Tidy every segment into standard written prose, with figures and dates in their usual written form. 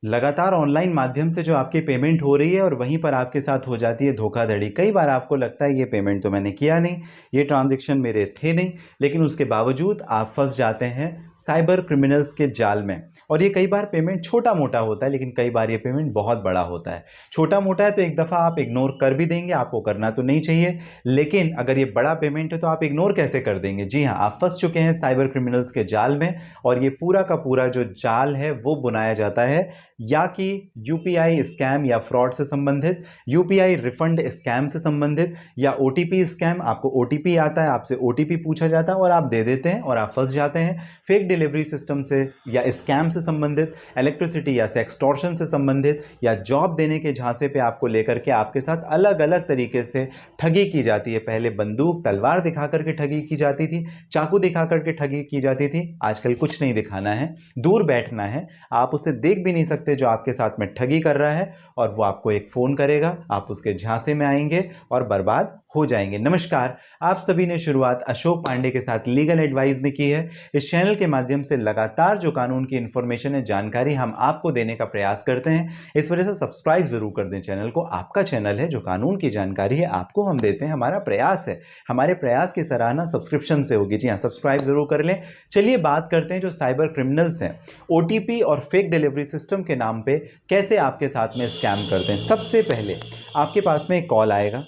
लगातार ऑनलाइन माध्यम से जो आपकी पेमेंट हो रही है और वहीं पर आपके साथ हो जाती है धोखाधड़ी। कई बार आपको लगता है ये पेमेंट तो मैंने किया नहीं, ये ट्रांजैक्शन मेरे थे नहीं, लेकिन उसके बावजूद आप फंस जाते हैं साइबर क्रिमिनल्स के जाल में। और ये कई बार पेमेंट छोटा मोटा होता है, लेकिन कई बार ये पेमेंट बहुत बड़ा होता है। छोटा मोटा है तो एक दफ़ा आप इग्नोर कर भी देंगे, आपको करना तो नहीं चाहिए, लेकिन अगर ये बड़ा पेमेंट है तो आप इग्नोर कैसे कर देंगे। जी हाँ, आप फंस चुके हैं साइबर क्रिमिनल्स के जाल में। और ये पूरा का पूरा जो जाल है वो बुनाया जाता है या कि यूपीआई स्कैम या फ्रॉड से संबंधित, यूपीआई रिफंड स्कैम से संबंधित, या ओटीपी स्कैम। आपको ओटीपी आता है, आपसे ओटीपी पूछा जाता है और आप दे देते हैं और आप फंस जाते हैं। फेक डिलीवरी सिस्टम से या स्कैम से संबंधित, इलेक्ट्रिसिटी या सेक्सटॉर्शन से संबंधित, या जॉब देने के झांसे पे आपको लेकर के आपके साथ अलग अलग तरीके से ठगी की जाती है। पहले बंदूक तलवार दिखा करके ठगी की जाती थी, चाकू दिखा करके ठगी की जाती थी। आजकल कुछ नहीं दिखाना है, दूर बैठना है, आप उसे देख भी नहीं सकते जो आपके साथ में ठगी कर रहा है, और वो आपको एक फोन करेगा, आप उसके झांसे में आएंगे और बर्बाद हो जाएंगे। नमस्कार, आप सभी ने शुरुआत अशोक पांडे के साथ लीगल एडवाइस में की है। इस चैनल के माध्यम से लगातार जो कानून की इंफॉर्मेशन है, जानकारी हम आपको देने का प्रयास करते हैं। इस वजह से सब्सक्राइब जरूर कर दें चैनल को। आपका चैनल है, जो कानून की जानकारी है आपको हम देते हैं, हमारा प्रयास है। हमारे प्रयास की सराहना सब्सक्रिप्शन से होगी। जी हाँ, सब्सक्राइब जरूर कर लें। चलिए बात करते हैं जो साइबर क्रिमिनल्स हैं, ओटीपी और फेक डिलीवरी सिस्टम के नाम पे कैसे आपके साथ में स्कैम करते हैं। सबसे पहले आपके पास में एक कॉल आएगा।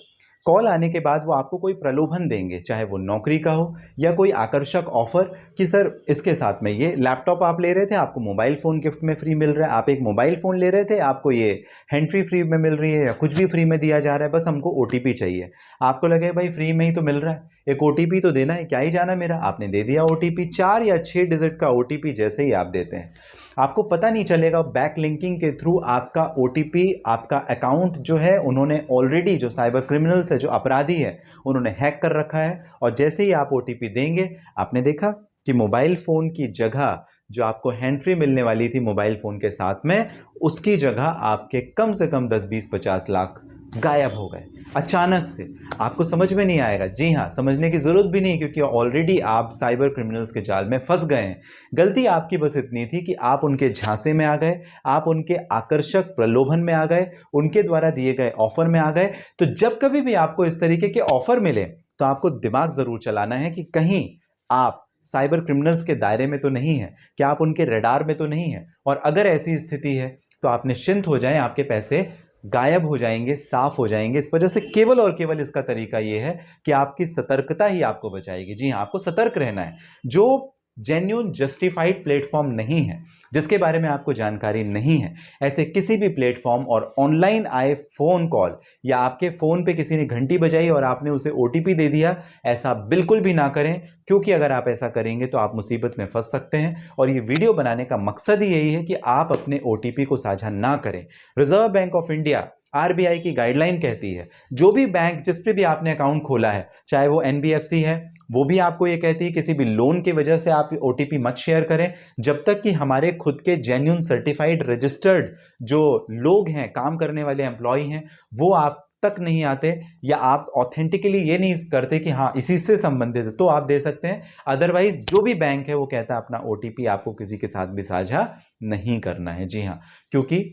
कॉल आने के बाद वो आपको कोई प्रलोभन देंगे, चाहे वो नौकरी का हो या कोई आकर्षक ऑफर कि सर इसके साथ में ये लैपटॉप आप ले रहे थे, आपको मोबाइल फ़ोन गिफ्ट में फ्री मिल रहा है। आप एक मोबाइल फ़ोन ले रहे थे, आपको ये हैंड फ्री में मिल रही है, या कुछ भी फ्री में दिया जा रहा है, बस हमको ओटीपी चाहिए। आपको लगे भाई फ्री में ही तो मिल रहा है, एक ओटीपी तो देना है, क्या ही जाना मेरा। आपने दे दिया ओटीपी, 4 या 6 डिजिट का ओटीपी जैसे ही आप देते हैं, आपको पता नहीं चलेगा बैक लिंकिंग के थ्रू आपका ओटीपी, आपका अकाउंट जो है उन्होंने ऑलरेडी, जो साइबर क्रिमिनल्स है, जो अपराधी है, उन्होंने हैक कर रखा है। और जैसे ही आप ओटीपी देंगे, आपने देखा कि मोबाइल फ़ोन की जगह जो आपको हैंड फ्री मिलने वाली थी मोबाइल फ़ोन के साथ में, उसकी जगह आपके कम से कम 10-20-50 लाख गायब हो गए अचानक से। आपको समझ में नहीं आएगा। जी हाँ, समझने की जरूरत भी नहीं, क्योंकि ऑलरेडी आप साइबर क्रिमिनल्स के जाल में फंस गए हैं। गलती आपकी बस इतनी थी कि आप उनके झांसे में आ गए, आप उनके आकर्षक प्रलोभन में आ गए, उनके द्वारा दिए गए ऑफर में आ गए। तो जब कभी भी आपको इस तरीके के ऑफर मिले, तो आपको दिमाग जरूर चलाना है कि कहीं आप साइबर क्रिमिनल्स के दायरे में तो नहीं है, क्या आप उनके रडार में तो नहीं है। और अगर ऐसी स्थिति है तो आप निश्चिंत हो जाएं, आपके पैसे गायब हो जाएंगे, साफ हो जाएंगे। इस वजह से केवल और केवल इसका तरीका यह है कि आपकी सतर्कता ही आपको बचाएगी। जी हाँ, आपको सतर्क रहना है। जो जेन्युइन जस्टिफाइड प्लेटफॉर्म नहीं है, जिसके बारे में आपको जानकारी नहीं है, ऐसे किसी भी प्लेटफॉर्म और ऑनलाइन आए फोन कॉल, या आपके फोन पे किसी ने घंटी बजाई और आपने उसे ओटीपी दे दिया, ऐसा बिल्कुल भी ना करें। क्योंकि अगर आप ऐसा करेंगे तो आप मुसीबत में फंस सकते हैं। और ये वीडियो बनाने का मकसद ही यही है कि आप अपने ओटीपी को साझा ना करें। Reserve bank of India, RBI की गाइडलाइन कहती है, जो भी बैंक जिस पे भी आपने अकाउंट खोला है, चाहे वो एनबीएफसी है, वो भी आपको ये कहती है किसी भी लोन की वजह से आप ओटीपी मत शेयर करें, जब तक कि हमारे खुद के जेन्युइन सर्टिफाइड रजिस्टर्ड जो लोग हैं, काम करने वाले एम्प्लॉय हैं, वो आप तक नहीं आते, या आप ऑथेंटिकली ये नहीं करते कि हाँ इसी से संबंधित है, तो आप दे सकते हैं। अदरवाइज जो भी बैंक है वो कहता है अपना ओटीपी आपको किसी के साथ भी साझा नहीं करना है। जी हाँ, क्योंकि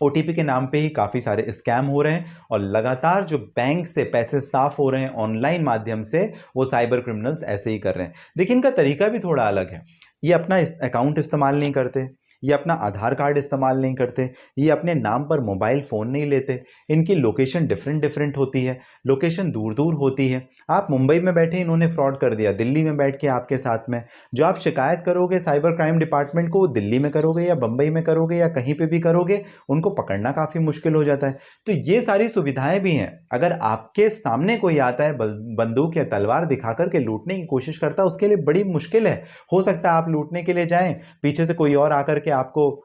ओटीपी के नाम पे ही काफ़ी सारे स्कैम हो रहे हैं, और लगातार जो बैंक से पैसे साफ हो रहे हैं ऑनलाइन माध्यम से, वो साइबर क्रिमिनल्स ऐसे ही कर रहे हैं। देखिए, इनका तरीका भी थोड़ा अलग है। ये अपना अकाउंट इस्तेमाल नहीं करते, ये अपना आधार कार्ड इस्तेमाल नहीं करते, ये अपने नाम पर मोबाइल फ़ोन नहीं लेते। इनकी लोकेशन डिफरेंट डिफरेंट होती है, लोकेशन दूर दूर होती है। आप मुंबई में बैठे, इन्होंने फ्रॉड कर दिया दिल्ली में बैठ के आपके साथ में। जो आप शिकायत करोगे साइबर क्राइम डिपार्टमेंट को, वो दिल्ली में करोगे या बंबई में करोगे या कहीं पे भी करोगे, उनको पकड़ना काफ़ी मुश्किल हो जाता है। तो ये सारी सुविधाएं भी हैं। अगर आपके सामने कोई आता है बंदूक या तलवार दिखा करके लूटने की कोशिश करता है, उसके लिए बड़ी मुश्किल है। हो सकता है आप लूटने के लिए जाएं, पीछे से कोई और आकर के आपको,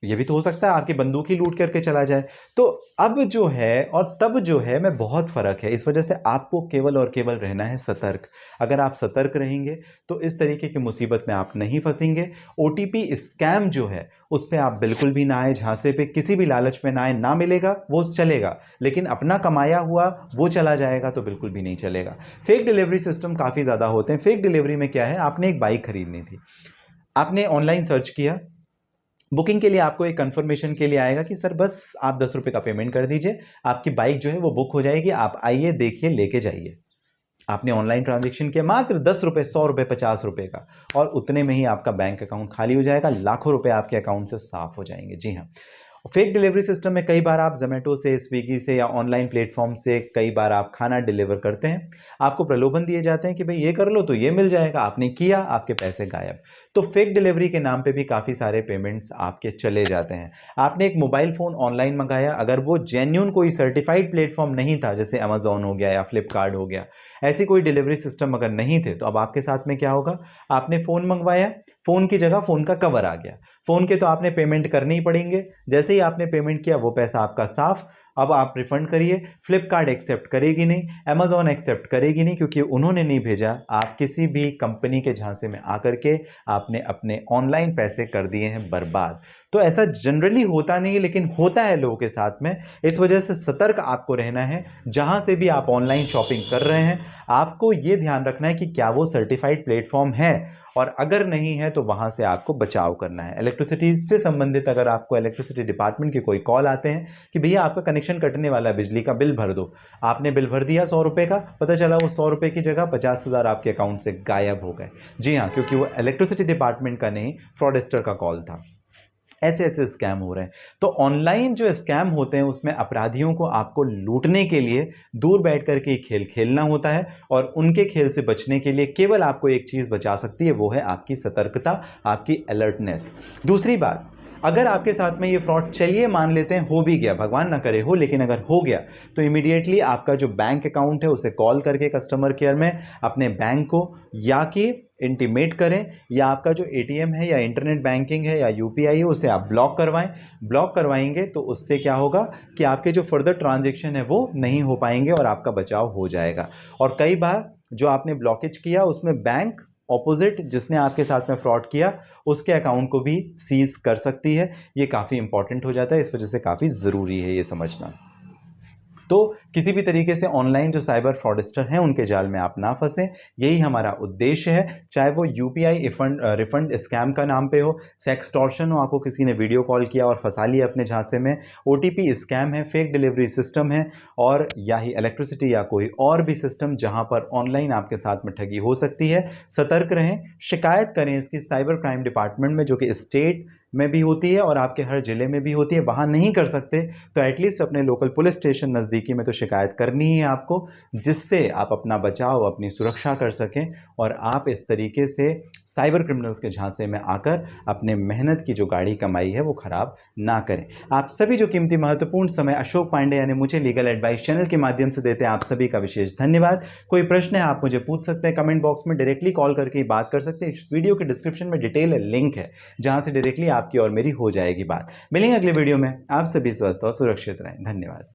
ये भी तो हो सकता है आपकी बंदूक ही लूट करके चला जाए। तो अब जो है और तब जो है में बहुत फर्क है। इस वजह से आपको केवल और केवल रहना है सतर्क। अगर आप सतर्क रहेंगे तो इस तरीके की मुसीबत में आप नहीं फंसेंगे। ओटीपी स्कैम जो है उस पर आप बिल्कुल भी ना आए, झांसे पे किसी भी लालच में ना आए। ना मिलेगा वो चलेगा, लेकिन अपना कमाया हुआ वो चला जाएगा तो बिल्कुल भी नहीं चलेगा। फेक डिलीवरी सिस्टम काफ़ी ज़्यादा होते हैं। फेक डिलीवरी में क्या है, आपने एक बाइक खरीदनी थी, आपने ऑनलाइन सर्च किया, बुकिंग के लिए आपको एक कंफर्मेशन के लिए आएगा कि सर बस आप 10 रुपये का पेमेंट कर दीजिए, आपकी बाइक जो है वो बुक हो जाएगी, आप आइए, देखिए, लेके जाइए। आपने ऑनलाइन ट्रांजैक्शन किया मात्र 10 रुपये, 100 रुपये, 50 रुपये का, और उतने में ही आपका बैंक अकाउंट खाली हो जाएगा, लाखों रुपए आपके अकाउंट से साफ हो जाएंगे। जी हाँ, फेक डिलीवरी सिस्टम में कई बार आप जोमेटो से, स्विगी से या ऑनलाइन प्लेटफॉर्म से कई बार आप खाना डिलीवर करते हैं, आपको प्रलोभन दिए जाते हैं कि भाई ये कर लो तो ये मिल जाएगा, आपने किया, आपके पैसे गायब। तो फेक डिलीवरी के नाम पे भी काफ़ी सारे पेमेंट्स आपके चले जाते हैं। आपने एक मोबाइल फ़ोन ऑनलाइन मंगाया, अगर वो जेन्यून कोई सर्टिफाइड प्लेटफॉर्म नहीं था, जैसे अमेजोन हो गया या फ्लिपकार्ट हो गया, ऐसी कोई डिलीवरी सिस्टम अगर नहीं थे, तो अब आपके साथ में क्या होगा? आपने फ़ोन मंगवाया, फ़ोन की जगह फ़ोन का कवर आ गया, फ़ोन के तो आपने पेमेंट करने ही पड़ेंगे, जैसे ही आपने पेमेंट किया वो पैसा आपका साफ, अब आप रिफंड करिए। फ्लिपकार्ट एक्सेप्ट करेगी नहीं, अमेजोन एक्सेप्ट करेगी नहीं, क्योंकि उन्होंने नहीं भेजा, आप किसी भी कंपनी के झांसे में आकर के आपने अपने ऑनलाइन पैसे कर दिए हैं बर्बाद। तो ऐसा जनरली होता नहीं, लेकिन होता है लोगों के साथ में। इस वजह से सतर्क आपको रहना है। जहां से भी आप ऑनलाइन शॉपिंग कर रहे हैं, आपको ये ध्यान रखना है कि क्या वो सर्टिफाइड प्लेटफॉर्म है, और अगर नहीं है तो वहां से आपको बचाव करना है। इलेक्ट्रिसिटी से संबंधित अगर आपको इलेक्ट्रिसिटी डिपार्टमेंट के कोई कॉल आते हैं कि भैया आपका कनेक्शन कटने वाला है, बिजली का बिल भर दो, आपने बिल भर दिया 100 रुपये का, पता चला वो 100 रुपये की जगह 50,000 आपके अकाउंट से गायब हो गए। जी हाँ, क्योंकि वो इलेक्ट्रिसिटी डिपार्टमेंट का नहीं, फ्रॉडस्टर का कॉल था। ऐसे ऐसे स्कैम हो रहे हैं। तो ऑनलाइन जो स्कैम होते हैं उसमें अपराधियों को आपको लूटने के लिए दूर बैठ कर के खेल खेलना होता है, और उनके खेल से बचने के लिए केवल आपको एक चीज़ बचा सकती है, वो है आपकी सतर्कता, आपकी अलर्टनेस। दूसरी बात, अगर आपके साथ में ये फ्रॉड, चलिए मान लेते हैं हो भी गया, भगवान ना करे हो, लेकिन अगर हो गया तो इमीडिएटली आपका जो बैंक अकाउंट है उसे कॉल करके कस्टमर केयर में अपने बैंक को या कि इंटीमेट करें, या आपका जो एटीएम है या इंटरनेट बैंकिंग है या यूपीआई है उसे आप ब्लॉक करवाएं। ब्लॉक करवाएंगे तो उससे क्या होगा कि आपके जो फर्दर ट्रांजैक्शन है वो नहीं हो पाएंगे और आपका बचाव हो जाएगा। और कई बार जो आपने ब्लॉकेज किया उसमें बैंक ऑपोजिट जिसने आपके साथ में फ्रॉड किया उसके अकाउंट को भी सीज कर सकती है। ये काफ़ी इंपॉर्टेंट हो जाता है, इस वजह से काफ़ी ज़रूरी है ये समझना। तो किसी भी तरीके से ऑनलाइन जो साइबर फ्रॉडस्टर हैं उनके जाल में आप ना फंसें, यही हमारा उद्देश्य है। चाहे वो यूपीआई रिफंड स्कैम का नाम पे हो, सेक्सटॉर्शन हो, आपको किसी ने वीडियो कॉल किया और फंसा लिया अपने झांसे में, ओटीपी स्कैम है, फेक डिलीवरी सिस्टम है, और या ही इलेक्ट्रिसिटी या कोई और भी सिस्टम जहां पर ऑनलाइन आपके साथ में ठगी हो सकती है। सतर्क रहें, शिकायत करें इसकी साइबर क्राइम डिपार्टमेंट में, जो कि स्टेट में भी होती है और आपके हर ज़िले में भी होती है। वहाँ नहीं कर सकते तो एटलीस्ट अपने लोकल पुलिस स्टेशन नज़दीकी में तो शिकायत करनी ही है आपको, जिससे आप अपना बचाव, अपनी सुरक्षा कर सकें और आप इस तरीके से साइबर क्रिमिनल्स के झांसे में आकर अपने मेहनत की जो गाड़ी कमाई है वो ख़राब ना करें। आप सभी जो कीमती महत्वपूर्ण समय अशोक पांडे यानी मुझे लीगल एडवाइस चैनल के माध्यम से देते हैं, आप सभी का विशेष धन्यवाद। कोई प्रश्न है आप मुझे पूछ सकते हैं, कमेंट बॉक्स में डायरेक्टली कॉल करके बात कर सकते हैं। इस वीडियो के डिस्क्रिप्शन में डिटेल लिंक है जहाँ से डायरेक्टली आपकी और मेरी हो जाएगी बात। मिलेंगे अगले वीडियो में। आप सभी स्वस्थ और सुरक्षित रहें। धन्यवाद।